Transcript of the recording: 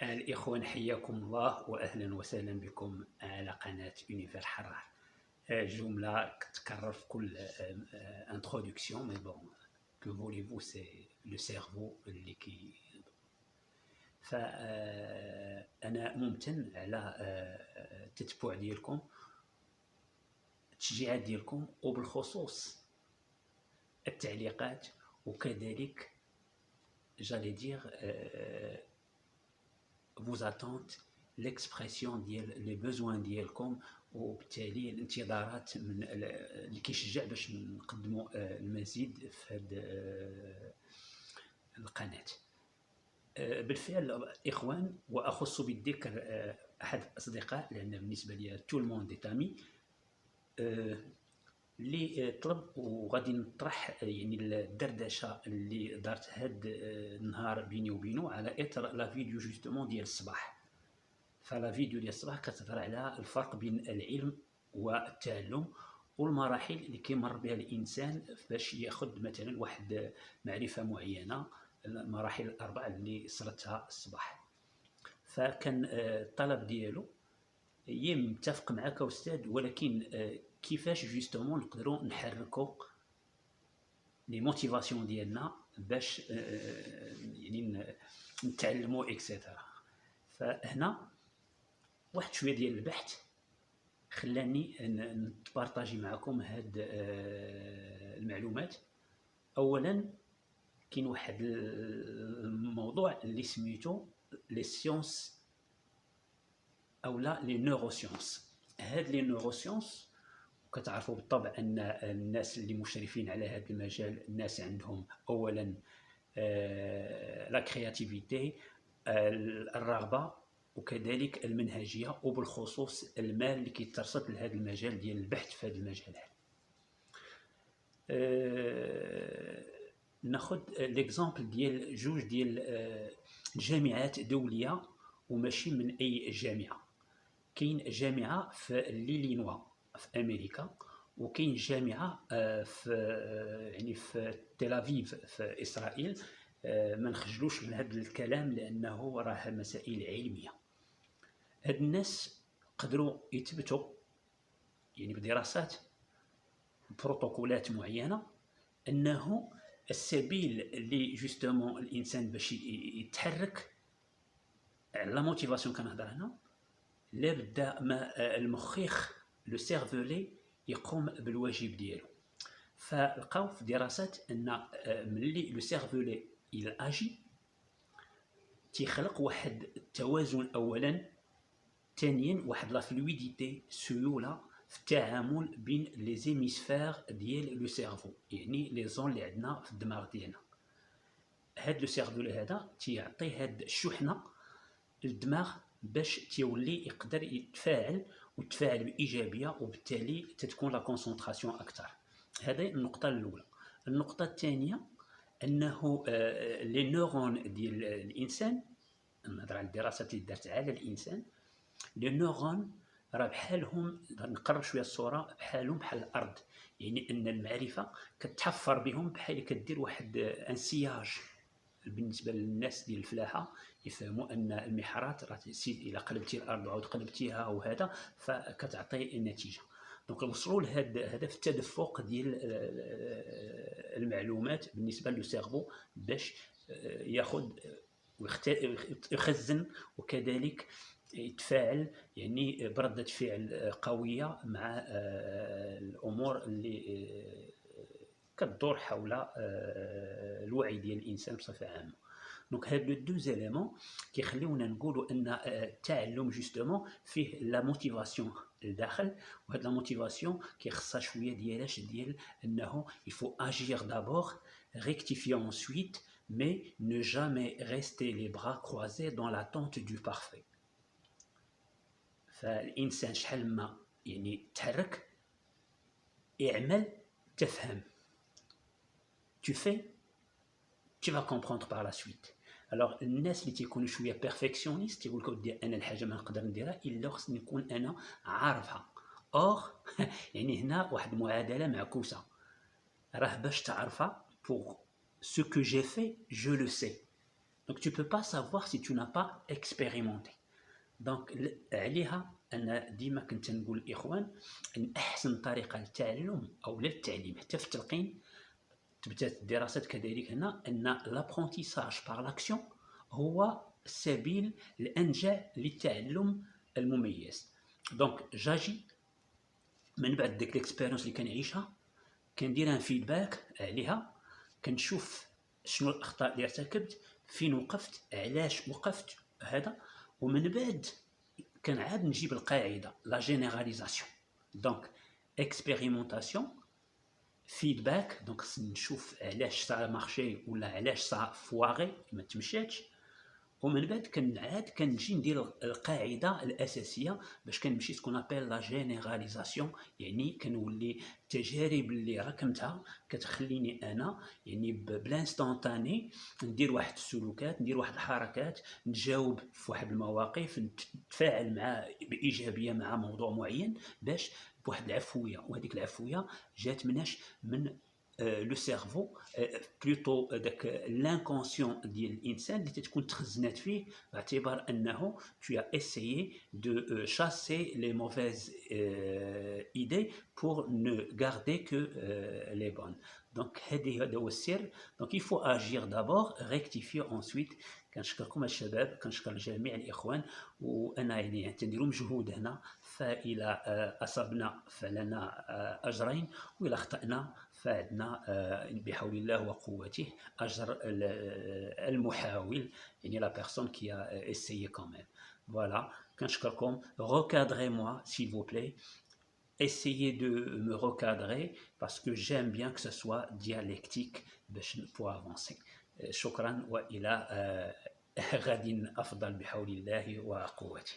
الإخوان حياكم الله وأهلا وسهلا بكم على قناة أونيفير حرار. جملة تتكرر في كل انترودكسيون، مي بون كو فوليفو سي لو سيرفو اللي كي. فأنا ممتن على التتبع ديالكم، التشجيعات ديالكم، وبالخصوص التعليقات، وكذلك j'allais dire vos attentes، l'expression ديال لي بوزوان ديالكم، وبالتالي الانتظارات من اللي كيشجع باش نقدموا المزيد في هذه القناة. بالفعل إخوان، وأخص بالذكر أحد الأصدقاء، لأن بالنسبة لي تو الموند دي تامي، اللي طلب وغادي نطرح يعني الدردشه اللي دارت هاد النهار بيني وبينه على اثر لا فيديو جوستومون ديال الصباح. فلا فيديو ديال الصباح كتهضر على الفرق بين العلم والتعلم والمراحل اللي كيمر بها الانسان باش ياخذ مثلا واحد معرفه معينه، المراحل الاربعه اللي سردتها الصباح. فكان الطلب ديالو هي متفق معك استاذ، ولكن كيفاش جوستومون نقدروا نحركوا لي موتيفاسيون ديالنا باش يعني نتعلموا اكسيتيرا. فهنا واحد شويه ديال البحث خلاني نتبارطاجي معكم هاد المعلومات. اولا كاين واحد الموضوع اللي سميتو لي سيونس او لا لي نوروسيونس. هاد لي نوروسيونس كتعرفوا بالطبع ان الناس اللي مشرفين على هذا المجال، الناس عندهم اولا لا كرياتيفيتي، الرغبه، وكذلك المنهجيه، وبالخصوص المال اللي كيترصد لهذا المجال ديال البحث في هذا المجال هذا. ناخذ ليكزامبل ديال جوج ديال جامعات دوليه، وماشي من اي جامعه. كاين جامعه في ليلينوا في امريكا، وكاين جامعه في يعني في تل افيف في اسرائيل. ما نخجلوش من هذا الكلام لانه راه مسائل علميه. هاد الناس قدروا يثبتوا يعني بدراسات بروتوكولات معينه انه السبيل اللي جوستومون الانسان باش يتحرك على لا موتيفاسيون كنهضر هنا، لابد ما المخيخ لو سيرفولي يقوم بالواجب ديالو. فلقاو في دراسات ان ملي لو سيرفولي il agit تيخلق واحد التوازن اولا، ثانيا واحد لا فلويديتي، سيوله في التعامل بين لي زيميسفير ديال لو سيرفو، يعني لي زون اللي عندنا في الدماغ ديالنا. هاد لو سيرفولي هذا تيعطي هاد الشحنه للدماغ باش تيولي يقدر يتفاعل ويتفاعل بايجابيه، وبالتالي تتكون لا كونسونطراسيون اكثر. هذه النقطه الاولى. النقطه الثانيه انه لي نورون ديال الانسان، نهضر على الدراسات اللي دارت على الانسان، لي نورون راه بحالهم، نقرب شويه الصوره، بحالهم بحال الارض، يعني ان المعرفه كتحفر بهم بحال كدير واحد انسياج. بالنسبه للناس ديال الفلاحه يفهموا ان المحرات راه الا قلبتي الارض وعاود قلبتيها وهذا فكتعطي النتيجه. دونك وصلوا لهذا في التدفق ديال المعلومات بالنسبه لو سيرفو باش ياخذ ويخزن، وكذلك يتفاعل يعني بردة فعل قوية مع الأمور اللي كتدور حول الوعي ديال الانسان بصفه عامه. دونك هاد لو دو زيليمون كيخليونا نقولوا ان التعلم جوستومون فيه لا موتيفاسيون لداخل، وهاد لا موتيفاسيون كيخصها شويه ديالاش ديال انه يفو اجير دابور، rectifier ensuite, mais ne jamais rester les bras croisés dans l'attente du parfait. فالانسان شحال ما يعني تحرك، اعمل، تفهم. Tu fais, tu vas comprendre par la suite. Alors الناس اللي تيكونوا شويه بيرفكسيونيست يقول لك ودي انا الحاجه ما نقدر نديرها الا خصني نكون انا عارفها. اور يعني هنا واحد المعادله معكوسه، راه باش تعرفها pour ce que j'ai fait je le sais. Donc tu ne peux pas savoir si tu n'as pas expérimenté. دونك عليها انا ديما كنت نقول للاخوان ان احسن طريقه للتعلم او للتعليم حتى في التلقين، تبدات الدراسات كذلك هنا، ان لابرونتيساج بار لاكسيون هو السبيل الانجع للتعلم المميز. دونك جاجي من بعد ديك ليكسبيريونس اللي كنعيشها كندير ان فيدباك عليها، كنشوف شنو الاخطاء اللي ارتكبت، فين وقفت، علاش وقفت هذا، ومن بعد كنعاد نجيب القاعده لا جينيراليزاسيون. دونك اكسبيريمونطاسيون، فيدباك، دونك نشوف علاش سا مارشي ولا علاش سا فواغي ما تمشاتش، ومن بعد كنعاد كنجي ندير القاعده الاساسيه باش كنمشي سكون ابل لا جينيراليزاسيون، يعني كنولي التجارب اللي راكمتها كتخليني انا يعني بلانستونتاني ندير واحد السلوكات، ندير واحد الحركات، نجاوب في واحد المواقف، نتفاعل مع بايجابيه مع موضوع معين باش بواحد العفويه. وهذيك العفويه جات مناش من لو سيرفو، بلوتو داك لانكونسيون ديال الانسان اللي تتكون تخزنات فيه، باعتبار انه tu as essayé de chasser les mauvaises idées pour ne garder que les bonnes. Donc هذا هو السر. Donc il faut agir d'abord, rectifier ensuite. كنشكركم الشباب، كنشكر جميع الاخوان، وانا يعني تنديروا مجهود هنا، فإلى اصبنا فلنا اجرين، والى اخطانا فعندنا بحول الله وقوته اجر المحاول، يعني لا بيرسون كي a essayé quand même. Voilà, كنشكركم. Recadrez-moi s'il vous plaît. Essayez de me recadrer parce que j'aime bien que ce soit dialectique pour avancer. شكرا، والى غد افضل بحول الله وقوته.